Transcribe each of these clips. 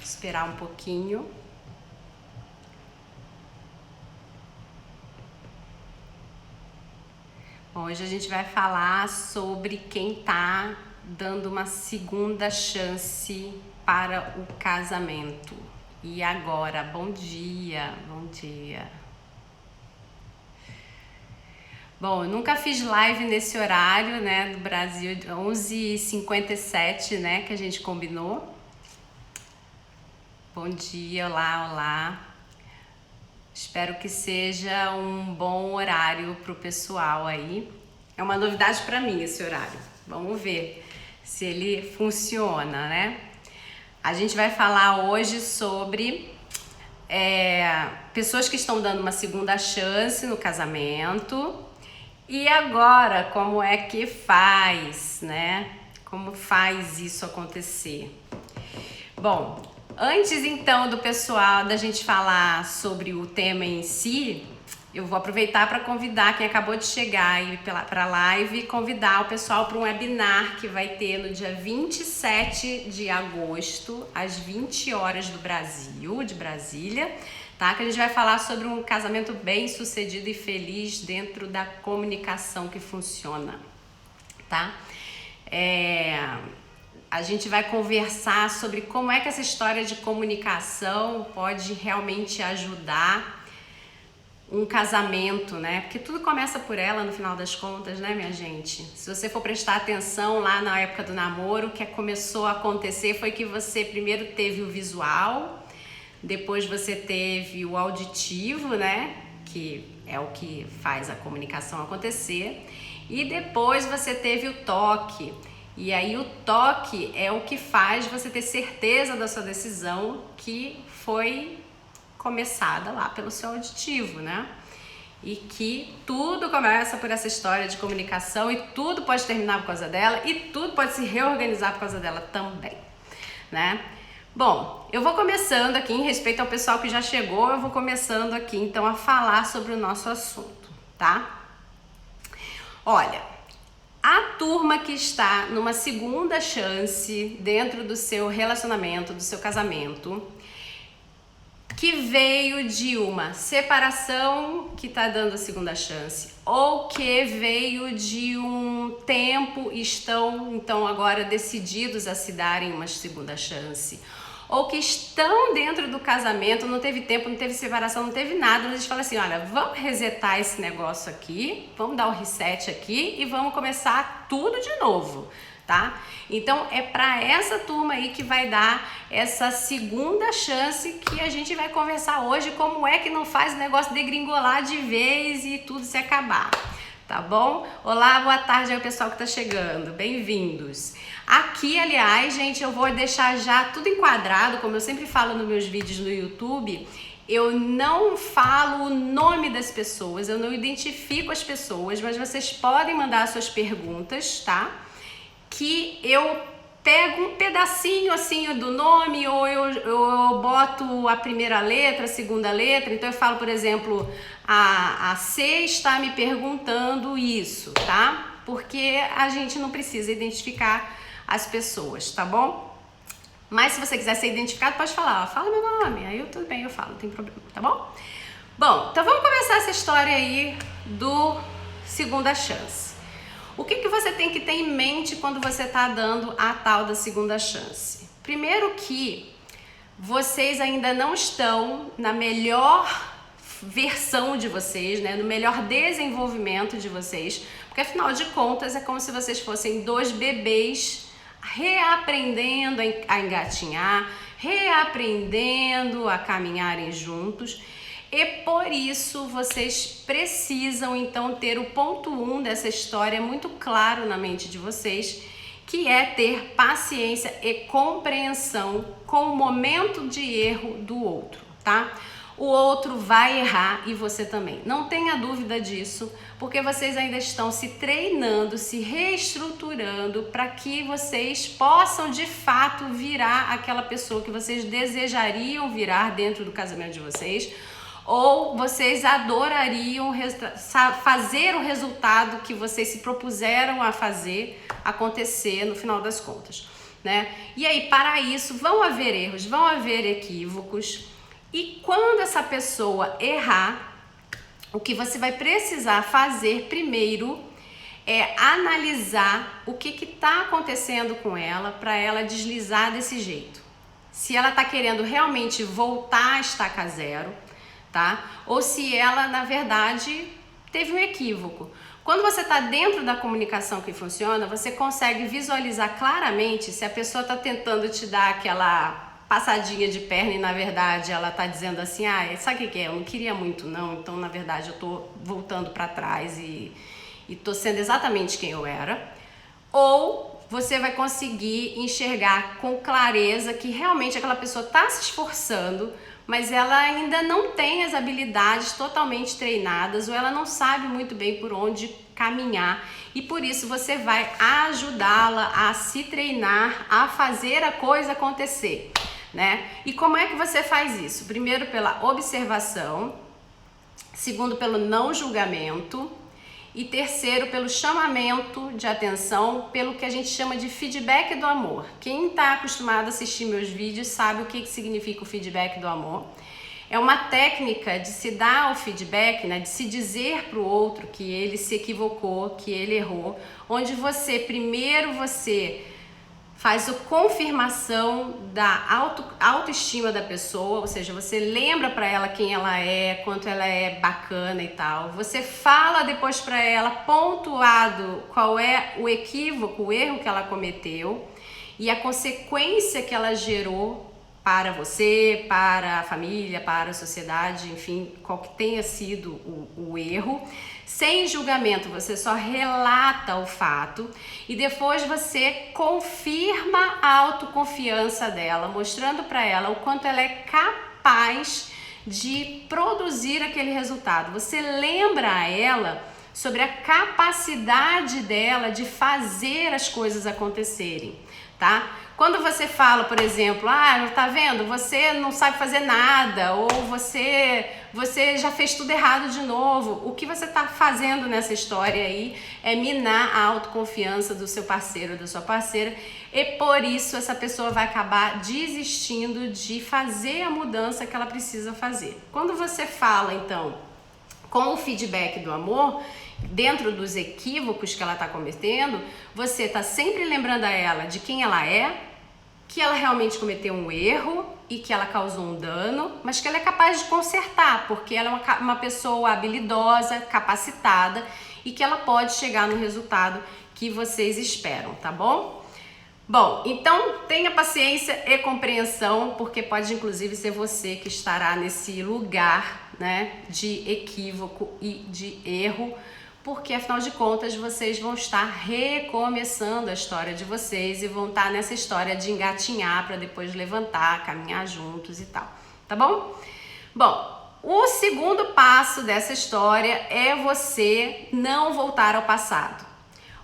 esperar um pouquinho. Hoje a gente vai falar sobre quem tá dando uma segunda chance para o casamento. E agora, bom dia, bom dia. Bom, eu nunca fiz live nesse horário, né, do Brasil, 11h57, né, que a gente combinou. Bom dia, olá, olá. Espero que seja um bom horário pro pessoal aí. É uma novidade para mim esse horário. Vamos ver se ele funciona, né? A gente vai falar hoje sobre pessoas que estão dando uma segunda chance no casamento. E agora, como é que faz, né? Como faz isso acontecer? Bom, antes então do pessoal, da gente falar sobre o tema em si, eu vou aproveitar para convidar quem acabou de chegar aí para a live, convidar o pessoal para um webinar que vai ter no dia 27 de agosto, às 20 horas do Brasil, de Brasília, tá? Que a gente vai falar sobre um casamento bem sucedido e feliz dentro da comunicação que funciona, tá? A gente vai conversar sobre como é que essa história de comunicação pode realmente ajudar um casamento, né? Porque tudo começa por ela no final das contas, né, minha gente? Se você for prestar atenção lá na época do namoro, o que começou a acontecer foi que você primeiro teve o visual, depois você teve o auditivo, né? Que é o que faz a comunicação acontecer, e depois você teve o toque. E aí o toque é o que faz você ter certeza da sua decisão que foi começada lá pelo seu auditivo, né? E que tudo começa por essa história de comunicação e tudo pode terminar por causa dela e tudo pode se reorganizar por causa dela também, né? Bom, eu vou começando aqui, em respeito ao pessoal que já chegou, eu vou começando aqui então a falar sobre o nosso assunto, tá? Olha, a turma que está numa segunda chance dentro do seu relacionamento, do seu casamento, que veio de uma separação que está dando a segunda chance, ou que veio de um tempo e estão então agora decididos a se darem uma segunda chance, ou que estão dentro do casamento, não teve tempo, não teve separação, não teve nada, mas a gente fala assim, olha, vamos resetar esse negócio aqui, vamos dar o reset aqui e vamos começar tudo de novo, tá? Então é para essa turma aí que vai dar essa segunda chance que a gente vai conversar hoje, como é que não faz o negócio degringolar de vez e tudo se acabar, tá bom? Olá, boa tarde aí o pessoal que tá chegando, bem-vindos. Aqui, aliás, gente, eu vou deixar já tudo enquadrado, como eu sempre falo nos meus vídeos no YouTube, eu não falo o nome das pessoas, eu não identifico as pessoas, mas vocês podem mandar suas perguntas, tá? Que eu pego um pedacinho assim do nome, ou eu boto a primeira letra, a segunda letra, então eu falo, por exemplo, a C está me perguntando isso, tá? Porque a gente não precisa identificar as pessoas, tá bom? Mas se você quiser ser identificado, pode falar, ó, fala meu nome, aí tudo bem, eu falo, não tem problema, tá bom? Bom, então vamos começar essa história aí do segunda chance. O que você tem que ter em mente quando você está dando a tal da segunda chance? Primeiro que vocês ainda não estão na melhor versão de vocês, né? No melhor desenvolvimento de vocês, porque afinal de contas é como se vocês fossem dois bebês reaprendendo a engatinhar, reaprendendo a caminharem juntos. E por isso vocês precisam então ter o ponto 1 dessa história muito claro na mente de vocês, que é ter paciência e compreensão com o momento de erro do outro, tá? O outro vai errar e você também. Não tenha dúvida disso, porque vocês ainda estão se treinando, se reestruturando para que vocês possam de fato virar aquela pessoa que vocês desejariam virar dentro do casamento de vocês, ou vocês adorariam fazer o resultado que vocês se propuseram a fazer acontecer no final das contas. né? E aí, para isso, vão haver erros, vão haver equívocos. E quando essa pessoa errar, o que você vai precisar fazer primeiro é analisar o que está acontecendo com ela para ela deslizar desse jeito. Se ela está querendo realmente voltar a estaca zero, tá? Ou se ela, na verdade, teve um equívoco. Quando você está dentro da comunicação que funciona, você consegue visualizar claramente se a pessoa está tentando te dar aquela passadinha de perna e na verdade ela tá dizendo assim, sabe o que é? Eu não queria muito não, então na verdade eu tô voltando para trás e tô sendo exatamente quem eu era. Ou você vai conseguir enxergar com clareza que realmente aquela pessoa tá se esforçando, mas ela ainda não tem as habilidades totalmente treinadas ou ela não sabe muito bem por onde caminhar e por isso você vai ajudá-la a se treinar, a fazer a coisa acontecer. Né? E como é que você faz isso? Primeiro pela observação, segundo pelo não julgamento e terceiro pelo chamamento de atenção, pelo que a gente chama de feedback do amor. Quem está acostumado a assistir meus vídeos sabe o que significa o feedback do amor. É uma técnica de se dar o feedback, né, de se dizer para o outro que ele se equivocou, que ele errou, onde primeiro você faz a confirmação da autoestima da pessoa, ou seja, você lembra para ela quem ela é, quanto ela é bacana e tal. Você fala depois para ela, pontuado, qual é o equívoco, o erro que ela cometeu e a consequência que ela gerou para você, para a família, para a sociedade, enfim, qual que tenha sido o erro. Sem julgamento, você só relata o fato e depois você confirma a autoconfiança dela, mostrando para ela o quanto ela é capaz de produzir aquele resultado. Você lembra a ela sobre a capacidade dela de fazer as coisas acontecerem, tá? Quando você fala, por exemplo, tá vendo? Você não sabe fazer nada, ou você já fez tudo errado de novo. O que você está fazendo nessa história aí é minar a autoconfiança do seu parceiro, da sua parceira, e por isso essa pessoa vai acabar desistindo de fazer a mudança que ela precisa fazer. Quando você fala, então, com o feedback do amor, dentro dos equívocos que ela está cometendo, você está sempre lembrando a ela de quem ela é, que ela realmente cometeu um erro e que ela causou um dano, mas que ela é capaz de consertar, porque ela é uma pessoa habilidosa, capacitada e que ela pode chegar no resultado que vocês esperam, tá bom? Bom, então tenha paciência e compreensão, porque pode inclusive ser você que estará nesse lugar, né, de equívoco e de erro, porque afinal de contas vocês vão estar recomeçando a história de vocês e vão estar nessa história de engatinhar para depois levantar, caminhar juntos e tal, tá bom? Bom, o segundo passo dessa história é você não voltar ao passado.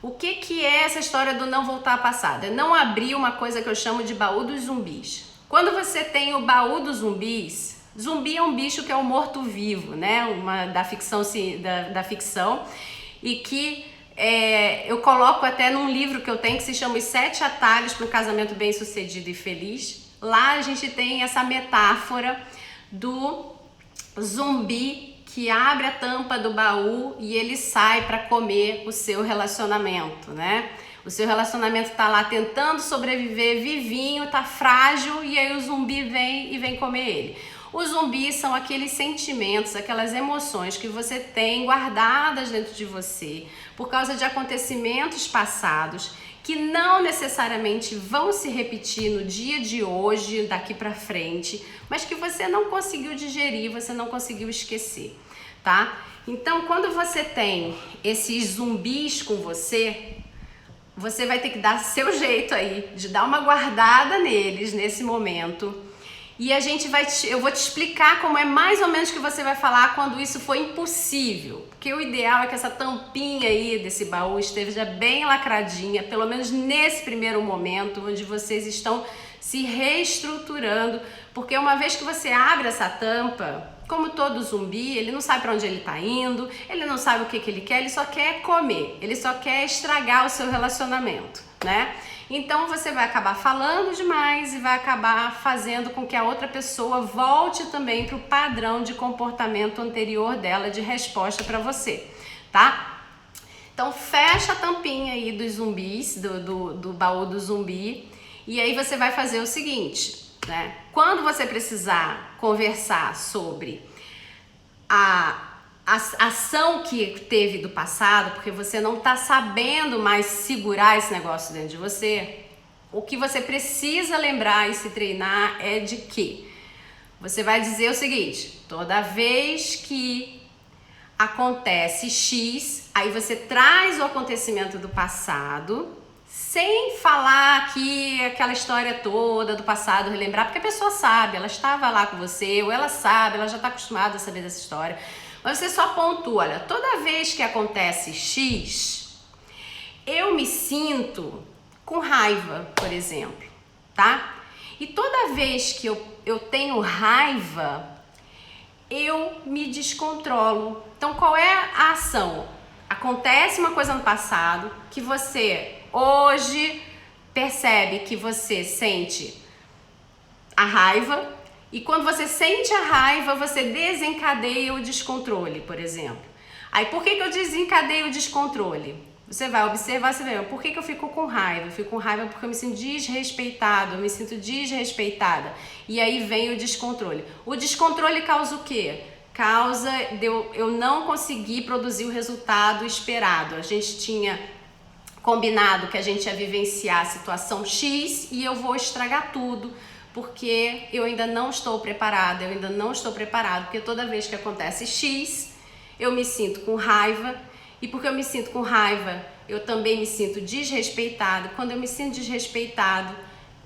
O que é essa história do não voltar ao passado? É não abrir uma coisa que eu chamo de baú dos zumbis. Quando você tem o baú dos zumbis, zumbi é um bicho que é um morto-vivo, né? Da ficção, e que eu coloco até num livro que eu tenho que se chama Os 7 Atalhos para um Casamento Bem-Sucedido e Feliz. Lá a gente tem essa metáfora do zumbi que abre a tampa do baú e ele sai para comer o seu relacionamento, né? O seu relacionamento tá lá tentando sobreviver, vivinho, tá frágil, e aí o zumbi vem comer ele. Os zumbis são aqueles sentimentos, aquelas emoções que você tem guardadas dentro de você por causa de acontecimentos passados que não necessariamente vão se repetir no dia de hoje, daqui para frente, mas que você não conseguiu digerir, você não conseguiu esquecer, tá? Então, quando você tem esses zumbis com você, você vai ter que dar seu jeito aí de dar uma guardada neles nesse momento. E eu vou te explicar como é mais ou menos que você vai falar quando isso for impossível. Porque o ideal é que essa tampinha aí desse baú esteja bem lacradinha, pelo menos nesse primeiro momento, onde vocês estão se reestruturando. Porque uma vez que você abre essa tampa, como todo zumbi, ele não sabe para onde ele está indo, ele não sabe o que ele quer, ele só quer comer, ele só quer estragar o seu relacionamento, né? Então você vai acabar falando demais e vai acabar fazendo com que a outra pessoa volte também para o padrão de comportamento anterior dela de resposta para você, tá? Então fecha a tampinha aí dos zumbis, do baú do zumbi, e aí você vai fazer o seguinte, né? Quando você precisar conversar sobre a ação que teve do passado, porque você não está sabendo mais segurar esse negócio dentro de você, o que você precisa lembrar e se treinar é de que você vai dizer o seguinte: toda vez que acontece X, aí você traz o acontecimento do passado, sem falar aqui aquela história toda do passado, relembrar, porque a pessoa sabe, ela estava lá com você, ou ela sabe, ela já está acostumada a saber dessa história. Mas você só pontua, olha, toda vez que acontece X, eu me sinto com raiva, por exemplo, tá? E toda vez que eu tenho raiva, eu me descontrolo. Então, qual é a ação? Acontece uma coisa no passado que você hoje percebe que você sente a raiva, e quando você sente a raiva, você desencadeia o descontrole, por exemplo. Aí, por que eu desencadeio o descontrole? Você vai observar, você vai ver, por que eu fico com raiva? Eu fico com raiva porque eu me sinto desrespeitado, eu me sinto desrespeitada. E aí vem o descontrole. O descontrole causa o quê? Causa eu não conseguir produzir o resultado esperado. A gente tinha combinado que a gente ia vivenciar a situação X e eu vou estragar tudo, porque eu ainda não estou preparada, eu ainda não estou preparado, porque toda vez que acontece X, eu me sinto com raiva, e porque eu me sinto com raiva, eu também me sinto desrespeitado. Quando eu me sinto desrespeitado,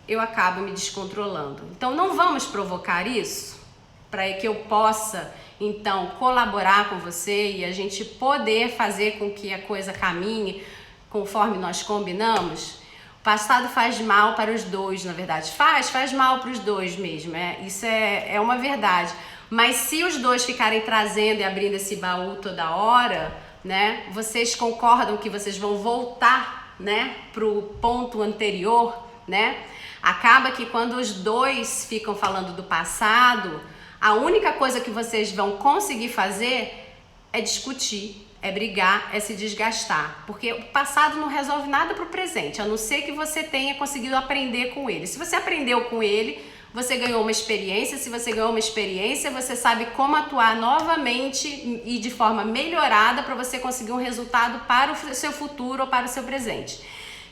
eu acabo me descontrolando. Então não vamos provocar isso, para que eu possa, então, colaborar com você e a gente poder fazer com que a coisa caminhe conforme nós combinamos. O passado faz mal para os dois, na verdade. Faz mal para os dois mesmo. Isso é uma verdade. Mas se os dois ficarem trazendo e abrindo esse baú toda hora, né? Vocês concordam que vocês vão voltar, né, pro ponto anterior, né? Acaba que quando os dois ficam falando do passado, a única coisa que vocês vão conseguir fazer é discutir, é brigar, é se desgastar, porque o passado não resolve nada pro presente, a não ser que você tenha conseguido aprender com ele. Se você aprendeu com ele, você ganhou uma experiência. Se você ganhou uma experiência, você sabe como atuar novamente e de forma melhorada para você conseguir um resultado para o seu futuro ou para o seu presente.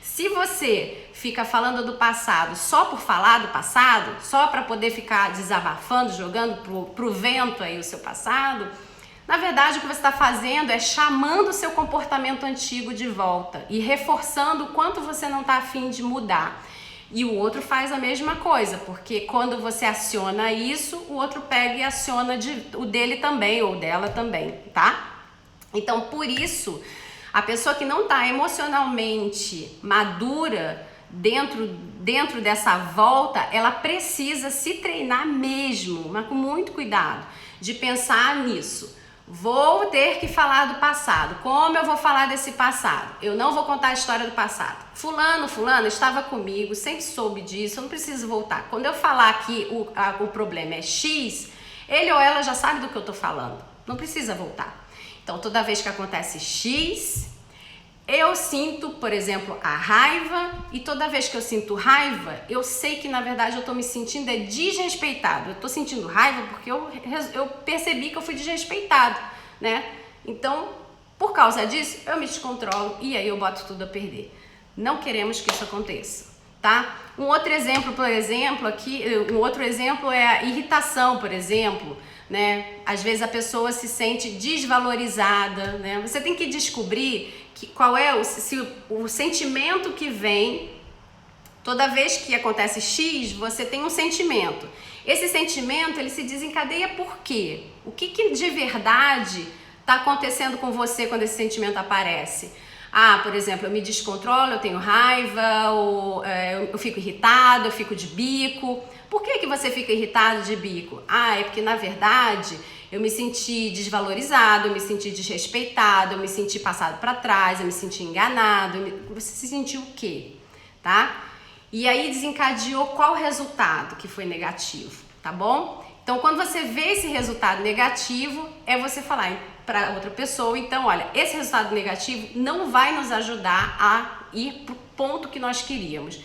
Se você fica falando do passado só por falar do passado, só para poder ficar desabafando, jogando pro vento aí o seu passado, na verdade o que você está fazendo é chamando o seu comportamento antigo de volta e reforçando o quanto você não está afim de mudar. E o outro faz a mesma coisa, porque quando você aciona isso, o outro pega e aciona o dele também ou dela também, tá? Então, por isso, a pessoa que não está emocionalmente madura dentro dessa volta, ela precisa se treinar mesmo, mas com muito cuidado, de pensar nisso. Vou ter que falar do passado. Como eu vou falar desse passado? Eu não vou contar a história do passado. Fulano estava comigo, sempre soube disso, eu não preciso voltar. Quando eu falar que o problema é X, ele ou ela já sabe do que eu tô falando. Não precisa voltar. Então, toda vez que acontece X, eu sinto, por exemplo, a raiva, e toda vez que eu sinto raiva, eu sei que na verdade eu tô me sentindo desrespeitado. Eu tô sentindo raiva porque eu percebi que eu fui desrespeitado, né? Então, por causa disso, eu me descontrolo e aí eu boto tudo a perder. Não queremos que isso aconteça, tá? Um outro exemplo é a irritação, por exemplo, né? Às vezes a pessoa se sente desvalorizada, né? Você tem que descobrir qual é o sentimento que vem. Toda vez que acontece X, você tem um sentimento. Esse sentimento, ele se desencadeia por quê? O que de verdade está acontecendo com você quando esse sentimento aparece? Por exemplo, eu me descontrolo, eu tenho raiva, ou eu fico irritado, eu fico de bico. Por que você fica irritado de bico? É porque na verdade eu me senti desvalorizado, eu me senti desrespeitado, eu me senti passado para trás, eu me senti enganado. Você se sentiu o quê? tá? E aí desencadeou qual resultado que foi negativo, tá bom? Então, quando você vê esse resultado negativo, é você falar para outra pessoa, então, olha, esse resultado negativo não vai nos ajudar a ir pro ponto que nós queríamos.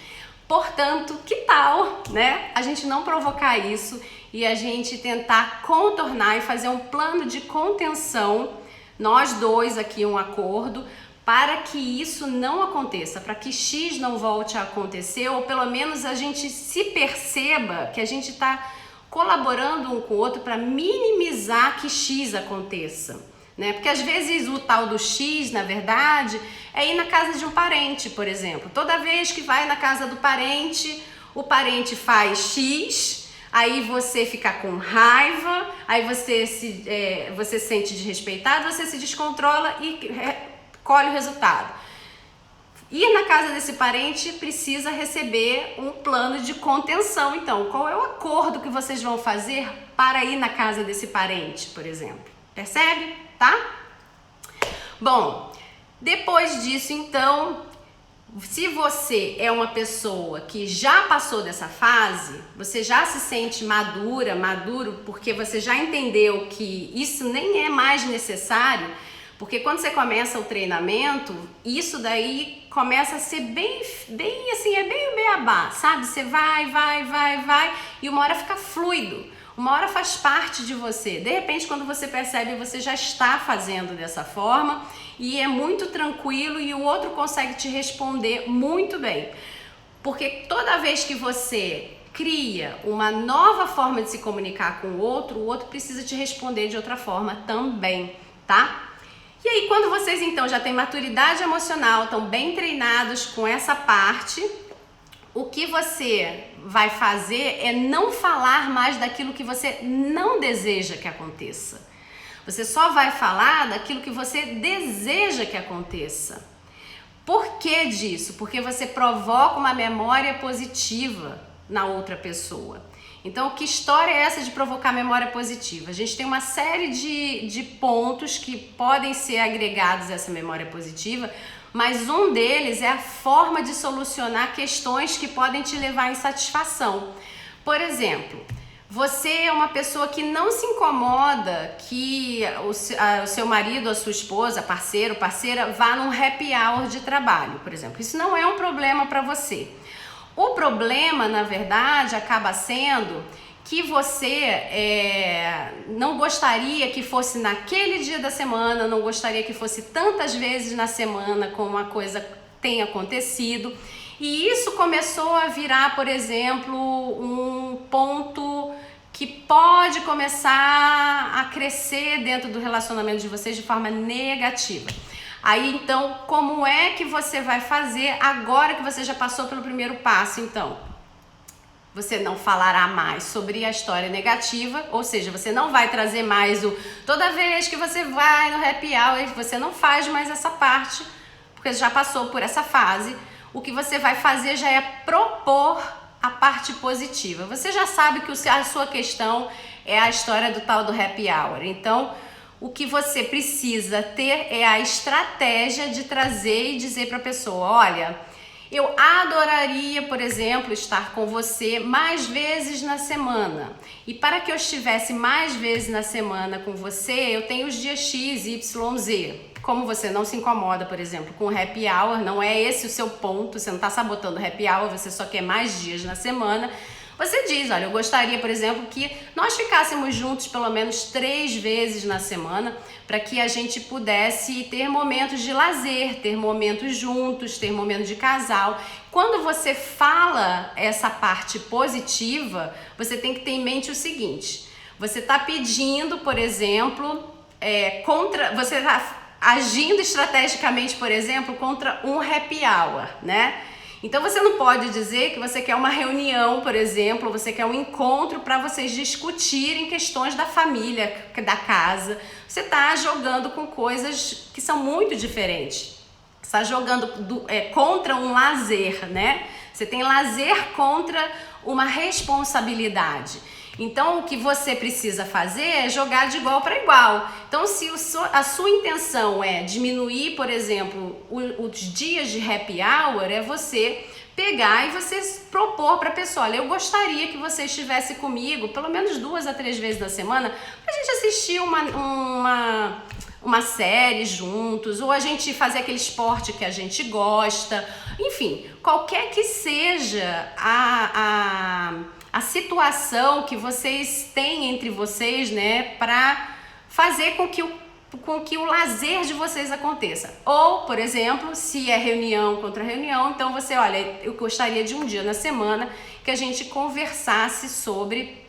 Portanto, que tal, né, a gente não provocar isso e a gente tentar contornar e fazer um plano de contenção, nós dois aqui, um acordo, para que isso não aconteça, para que X não volte a acontecer, ou pelo menos a gente se perceba que a gente está colaborando um com o outro para minimizar que X aconteça, né? Porque às vezes o tal do X, na verdade, é ir na casa de um parente, por exemplo. Toda vez que vai na casa do parente, o parente faz X, aí você fica com raiva, aí você se sente desrespeitado, você se descontrola e colhe o resultado. Ir na casa desse parente precisa receber um plano de contenção. Então, qual é o acordo que vocês vão fazer para ir na casa desse parente, por exemplo? Percebe? Tá? Bom, depois disso, então, se você é uma pessoa que já passou dessa fase, você já se sente maduro, porque você já entendeu que isso nem é mais necessário, porque quando você começa o treinamento, isso daí começa a ser bem assim, é bem o beabá, sabe? Você vai, e uma hora fica fluido, uma hora faz parte de você. De repente, quando você percebe, você já está fazendo dessa forma e é muito tranquilo e o outro consegue te responder muito bem. Porque toda vez que você cria uma nova forma de se comunicar com o outro precisa te responder de outra forma também, tá? E aí, quando vocês então já têm maturidade emocional, estão bem treinados com essa parte, o que você vai fazer é não falar mais daquilo que você não deseja que aconteça. Você só vai falar daquilo que você deseja que aconteça. Por que disso? Porque você provoca uma memória positiva na outra pessoa. Então, que história é essa de provocar memória positiva? A gente tem uma série de pontos que podem ser agregados a essa memória positiva, mas um deles é a forma de solucionar questões que podem te levar à insatisfação. Por exemplo, você é uma pessoa que não se incomoda que o seu marido, a sua esposa, parceiro, parceira, vá num happy hour de trabalho, por exemplo. Isso não é um problema para você. O problema, na verdade, acaba sendo que você não gostaria que fosse naquele dia da semana, não gostaria que fosse tantas vezes na semana como a coisa tem acontecido. E isso começou a virar, por exemplo, um ponto que pode começar a crescer dentro do relacionamento de vocês de forma negativa. Aí, então, como é que você vai fazer agora que você já passou pelo primeiro passo, então? Você não falará mais sobre a história negativa, ou seja, você não vai trazer mais toda vez que você vai no happy hour, você não faz mais essa parte, porque já passou por essa fase. O que você vai fazer já é propor a parte positiva. Você já sabe que a sua questão é a história do tal do happy hour, então o que você precisa ter é a estratégia de trazer e dizer para a pessoa, olha, eu adoraria, por exemplo, estar com você mais vezes na semana. E para que eu estivesse mais vezes na semana com você, eu tenho os dias X, Y, Z. Como você não se incomoda, por exemplo, com o happy hour, não é esse o seu ponto, você não está sabotando o happy hour, você só quer mais dias na semana. Você diz, olha, eu gostaria, por exemplo, que nós ficássemos juntos pelo menos 3 vezes na semana para que a gente pudesse ter momentos de lazer, ter momentos juntos, ter momentos de casal. Quando você fala essa parte positiva, você tem que ter em mente o seguinte, você está pedindo, por exemplo, você está agindo estrategicamente, por exemplo, contra um happy hour, né? Então você não pode dizer que você quer uma reunião, por exemplo, você quer um encontro para vocês discutirem questões da família, da casa. Você está jogando com coisas que são muito diferentes. Você está jogando contra um lazer, né? Você tem lazer contra uma responsabilidade. Então, o que você precisa fazer é jogar de igual para igual. Então, se a sua intenção é diminuir, por exemplo, os dias de happy hour, é você pegar e você propor para a pessoa, olha, eu gostaria que você estivesse comigo pelo menos 2 a 3 vezes na semana pra gente assistir uma série juntos, ou a gente fazer aquele esporte que a gente gosta, enfim, qualquer que seja a situação que vocês têm entre vocês, né, para fazer com que o lazer de vocês aconteça. Ou, por exemplo, se é reunião contra reunião, então você, olha, eu gostaria de um dia na semana que a gente conversasse sobre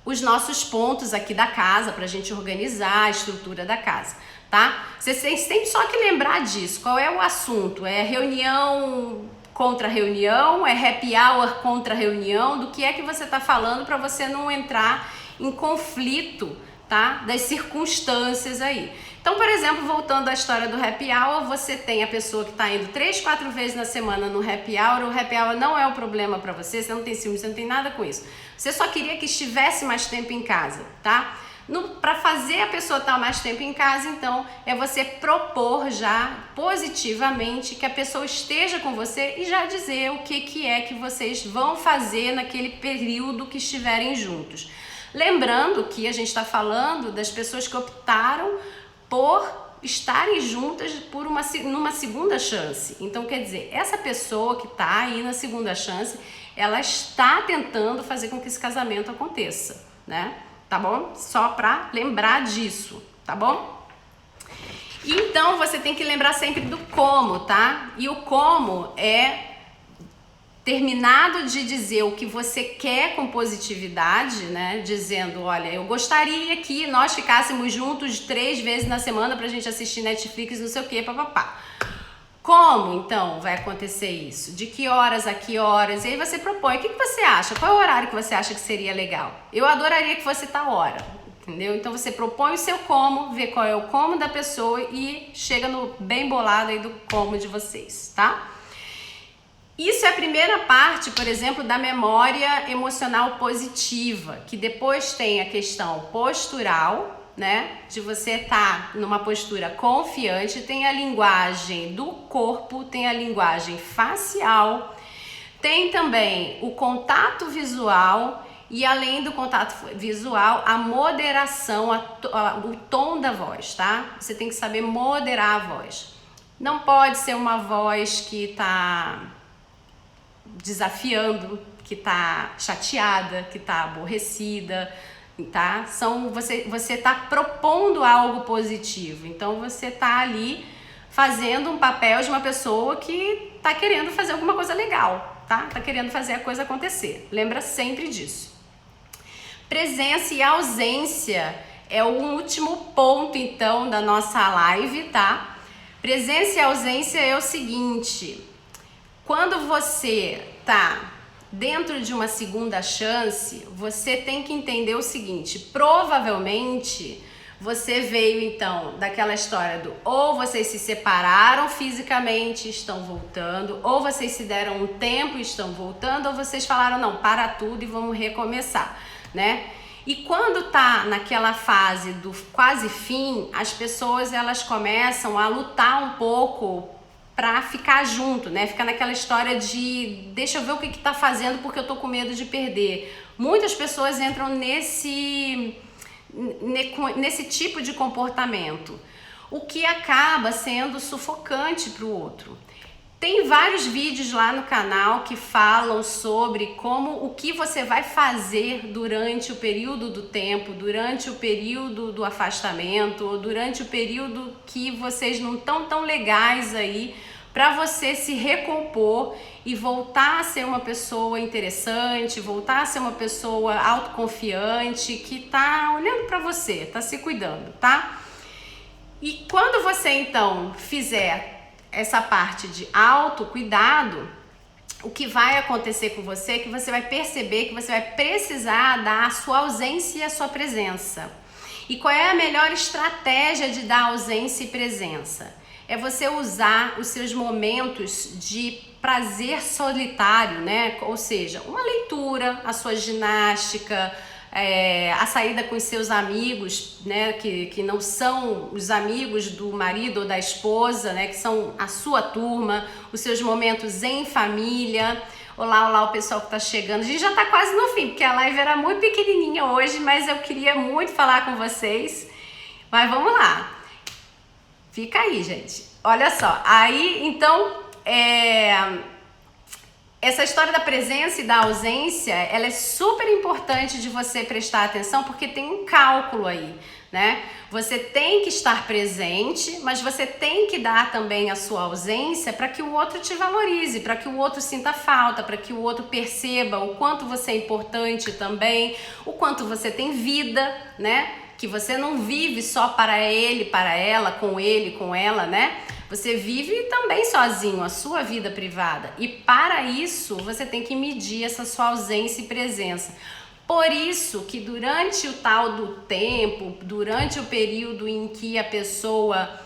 os nossos pontos aqui da casa, pra gente organizar a estrutura da casa, tá? Vocês têm só que lembrar disso. Qual é o assunto? É reunião contra reunião? É happy hour contra reunião? Do que é que você tá falando para você não entrar em conflito, tá? Das circunstâncias aí. Então, por exemplo, voltando à história do happy hour, você tem a pessoa que está indo 3, 4 vezes na semana no happy hour, o happy hour não é o problema para você, você não tem ciúme, você não tem nada com isso. Você só queria que estivesse mais tempo em casa, tá? Para fazer a pessoa estar mais tempo em casa, então, é você propor já positivamente que a pessoa esteja com você e já dizer o que é que vocês vão fazer naquele período que estiverem juntos. Lembrando que a gente está falando das pessoas que optaram por estarem juntas numa segunda chance. Então, quer dizer, essa pessoa que está aí na segunda chance, ela está tentando fazer com que esse casamento aconteça, né? Tá bom? Só para lembrar disso, tá bom? Então, você tem que lembrar sempre do como, tá? E o como é terminado de dizer o que você quer com positividade, né? Dizendo, olha, eu gostaria que nós ficássemos juntos 3 vezes na semana pra gente assistir Netflix, não sei o que, papapá. Como, então, vai acontecer isso? De que horas a que horas? E aí você propõe, o que você acha? Qual é o horário que você acha que seria legal? Eu adoraria que fosse tal hora, entendeu? Então você propõe o seu como, vê qual é o como da pessoa e chega no bem bolado aí do como de vocês, tá? Isso é a primeira parte, por exemplo, da memória emocional positiva, que depois tem a questão postural, né? De você estar numa postura confiante, tem a linguagem do corpo, tem a linguagem facial, tem também o contato visual e, além do contato visual, a moderação, o tom da voz, tá? Você tem que saber moderar a voz. Não pode ser uma voz que tá desafiando, que tá chateada, que tá aborrecida, tá? Você tá propondo algo positivo, então você tá ali fazendo um papel de uma pessoa que tá querendo fazer alguma coisa legal, tá? Tá querendo fazer a coisa acontecer. Lembra sempre disso. Presença e ausência é o último ponto, então, da nossa live, tá? Presença e ausência é o seguinte: quando você tá dentro de uma segunda chance, você tem que entender o seguinte: provavelmente você veio então daquela história do ou vocês se separaram fisicamente, estão voltando, ou vocês se deram um tempo e estão voltando, ou vocês falaram não, para tudo e vamos recomeçar, né? E quando tá naquela fase do quase fim, as pessoas elas começam a lutar um pouco pra ficar junto, né? Ficar naquela história de deixa eu ver o que tá fazendo porque eu tô com medo de perder. Muitas pessoas entram nesse tipo de comportamento, o que acaba sendo sufocante pro outro. Tem vários vídeos lá no canal que falam sobre o que você vai fazer durante o período do tempo, durante o período do afastamento, durante o período que vocês não estão tão legais aí, para você se recompor e voltar a ser uma pessoa interessante, voltar a ser uma pessoa autoconfiante, que tá olhando para você, tá se cuidando, tá? E quando você então fizer essa parte de autocuidado, o que vai acontecer com você é que você vai perceber que você vai precisar dar a sua ausência e a sua presença. E qual é a melhor estratégia de dar ausência e presença? É você usar os seus momentos de prazer solitário, né? Ou seja, uma leitura, a sua ginástica, a saída com os seus amigos, né, que não são os amigos do marido ou da esposa, né, que são a sua turma, os seus momentos em família. Olá, olá o pessoal que tá chegando. A gente já tá quase no fim, porque a live era muito pequenininha hoje, mas eu queria muito falar com vocês. Mas vamos lá. Fica aí, gente. Olha só. Aí, então, essa história da presença e da ausência, ela é super importante de você prestar atenção, porque tem um cálculo aí, né? Você tem que estar presente, mas você tem que dar também a sua ausência para que o outro te valorize, para que o outro sinta falta, para que o outro perceba o quanto você é importante também, o quanto você tem vida, né? Que você não vive só para ele, para ela, com ele, com ela, né? Você vive também sozinho, a sua vida privada. E para isso, você tem que medir essa sua ausência e presença. Por isso que durante o tal do tempo, durante o período em que a pessoa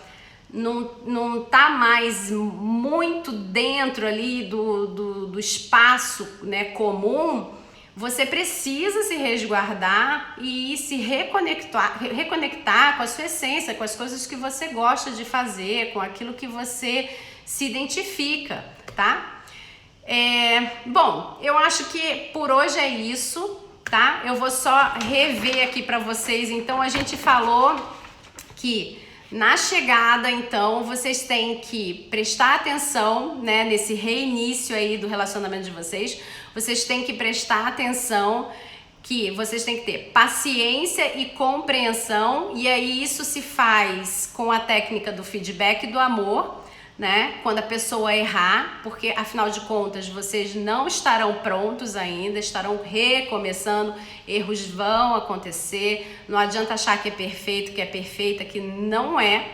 não tá mais muito dentro ali do espaço, né, comum, você precisa se resguardar e se reconectar com a sua essência, com as coisas que você gosta de fazer, com aquilo que você se identifica, tá? Bom, eu acho que por hoje é isso, tá? Eu vou só rever aqui para vocês. Então, a gente falou que na chegada, então, vocês têm que prestar atenção, né, nesse reinício aí do relacionamento de vocês. Vocês têm que prestar atenção que vocês têm que ter paciência e compreensão, e aí isso se faz com a técnica do feedback do amor, né? Quando a pessoa errar, porque afinal de contas vocês não estarão prontos ainda, estarão recomeçando, erros vão acontecer, não adianta achar que é perfeito, que é perfeita, que não é.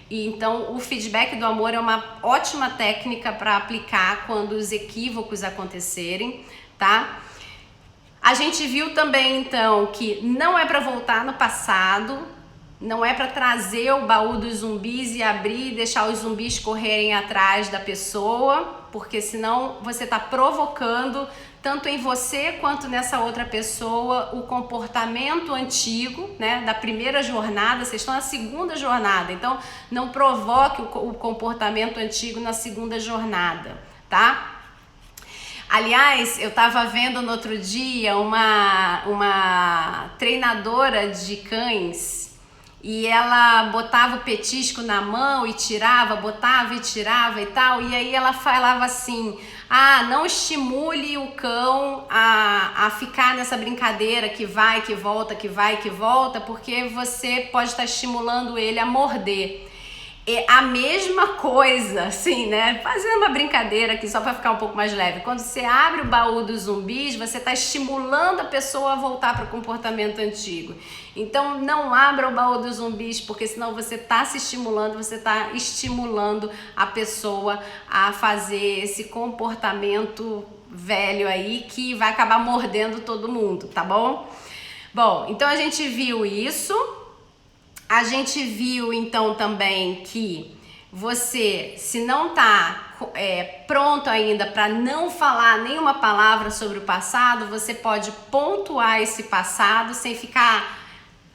E então o feedback do amor é uma ótima técnica para aplicar quando os equívocos acontecerem, tá? A gente viu também então que não é para voltar no passado, não é para trazer o baú dos zumbis e abrir e deixar os zumbis correrem atrás da pessoa, porque senão você está provocando tanto em você quanto nessa outra pessoa o comportamento antigo, né, da primeira jornada. Vocês estão na segunda jornada, então não provoque o comportamento antigo na segunda jornada, tá? Aliás, eu estava vendo no outro dia uma treinadora de cães e ela botava o petisco na mão e tirava, botava e tirava e tal, e aí ela falava assim: não estimule o cão a ficar nessa brincadeira que vai, que volta, que vai, que volta, porque você pode estar estimulando ele a morder. É a mesma coisa, assim, né? Fazendo uma brincadeira aqui só para ficar um pouco mais leve. Quando você abre o baú dos zumbis, você está estimulando a pessoa a voltar para o comportamento antigo. Então, não abra o baú dos zumbis, porque senão você está se estimulando, você está estimulando a pessoa a fazer esse comportamento velho aí que vai acabar mordendo todo mundo, tá bom? Bom, então a gente viu isso. A gente viu então também que você, se não tá pronto ainda para não falar nenhuma palavra sobre o passado, você pode pontuar esse passado sem ficar,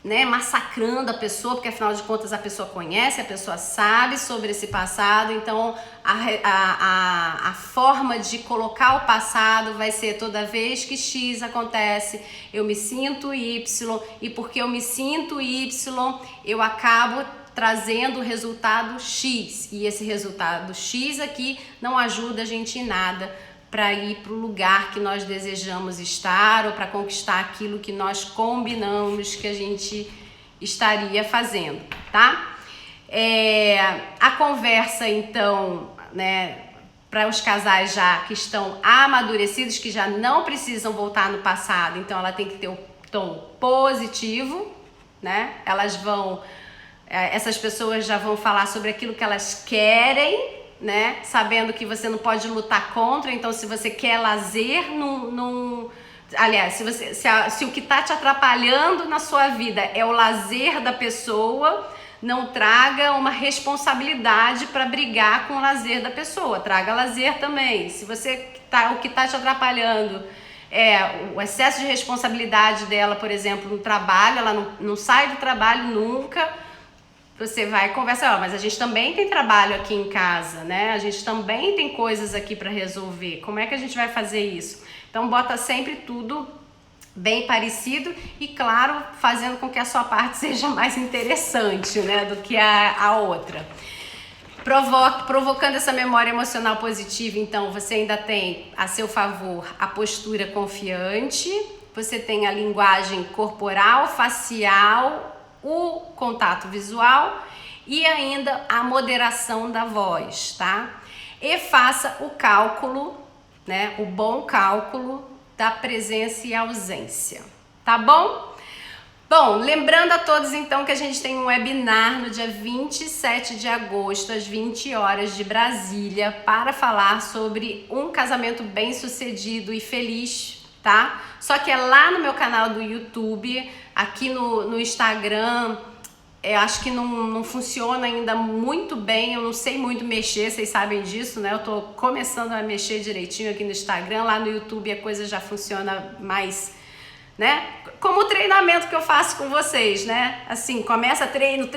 né, massacrando a pessoa, porque afinal de contas a pessoa conhece, a pessoa sabe sobre esse passado. Então a forma de colocar o passado vai ser: toda vez que X acontece, eu me sinto Y, e porque eu me sinto Y, eu acabo trazendo o resultado X, e esse resultado X aqui não ajuda a gente em nada para ir para o lugar que nós desejamos estar ou para conquistar aquilo que nós combinamos que a gente estaria fazendo, tá? A conversa, então, né, para os casais já que estão amadurecidos, que já não precisam voltar no passado, então ela tem que ter um tom positivo, né? Essas pessoas já vão falar sobre aquilo que elas querem, né? Sabendo que você não pode lutar contra. Então, se você quer lazer, aliás, se o que está te atrapalhando na sua vida é o lazer da pessoa, não traga uma responsabilidade para brigar com o lazer da pessoa. Traga lazer também. Se o que está te atrapalhando o excesso de responsabilidade dela, por exemplo, no trabalho, ela não sai do trabalho nunca. Você vai conversar, mas a gente também tem trabalho aqui em casa, né? A gente também tem coisas aqui para resolver. Como é que a gente vai fazer isso? Então bota sempre tudo bem parecido e, claro, fazendo com que a sua parte seja mais interessante, né, do que a outra. Provocando essa memória emocional positiva, então você ainda tem a seu favor a postura confiante, você tem a linguagem corporal, facial, o contato visual e ainda a moderação da voz, tá? E faça o cálculo, né, o bom cálculo da presença e ausência, tá bom? Bom, lembrando a todos então que a gente tem um webinar no dia 27 de agosto, às 20 horas de Brasília, para falar sobre um casamento bem-sucedido e feliz, tá? Só que é lá no meu canal do YouTube, aqui no Instagram, eu acho que não funciona ainda muito bem, eu não sei muito mexer, vocês sabem disso, né? Eu tô começando a mexer direitinho aqui no Instagram, lá no YouTube a coisa já funciona mais, né? Como o treinamento que eu faço com vocês, né? Assim, começa treino,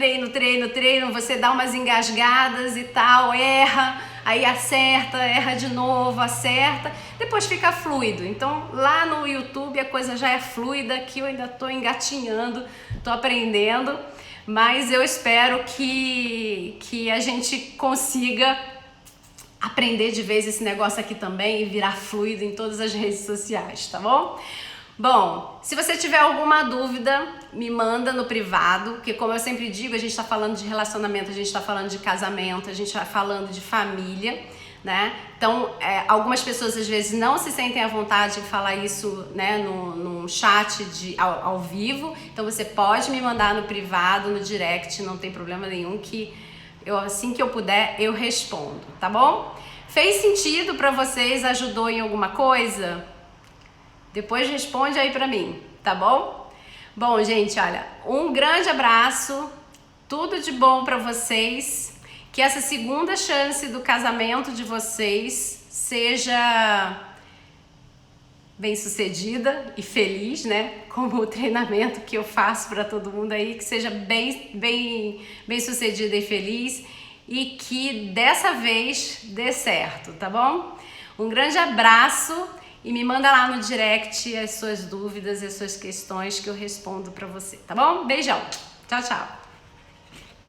você dá umas engasgadas e tal, erra, aí acerta, erra de novo, acerta, depois fica fluido. Então, lá no YouTube a coisa já é fluida, aqui eu ainda tô engatinhando, tô aprendendo, mas eu espero que a gente consiga aprender de vez esse negócio aqui também e virar fluido em todas as redes sociais, tá bom? Bom, se você tiver alguma dúvida, me manda no privado, porque como eu sempre digo, a gente está falando de relacionamento, a gente está falando de casamento, a gente está falando de família, né? Então, algumas pessoas às vezes não se sentem à vontade de falar isso, né, num chat ao vivo, então você pode me mandar no privado, no direct, não tem problema nenhum, que assim que eu puder, eu respondo, tá bom? Fez sentido para vocês? Ajudou em alguma coisa? Depois responde aí pra mim, tá bom? Bom, gente, olha, um grande abraço, tudo de bom pra vocês, que essa segunda chance do casamento de vocês seja bem-sucedida e feliz, né? Como o treinamento que eu faço para todo mundo aí, que seja bem-sucedida e feliz e que dessa vez dê certo, tá bom? Um grande abraço. E me manda lá no direct as suas dúvidas e as suas questões que eu respondo pra você, tá bom? Beijão. Tchau, tchau.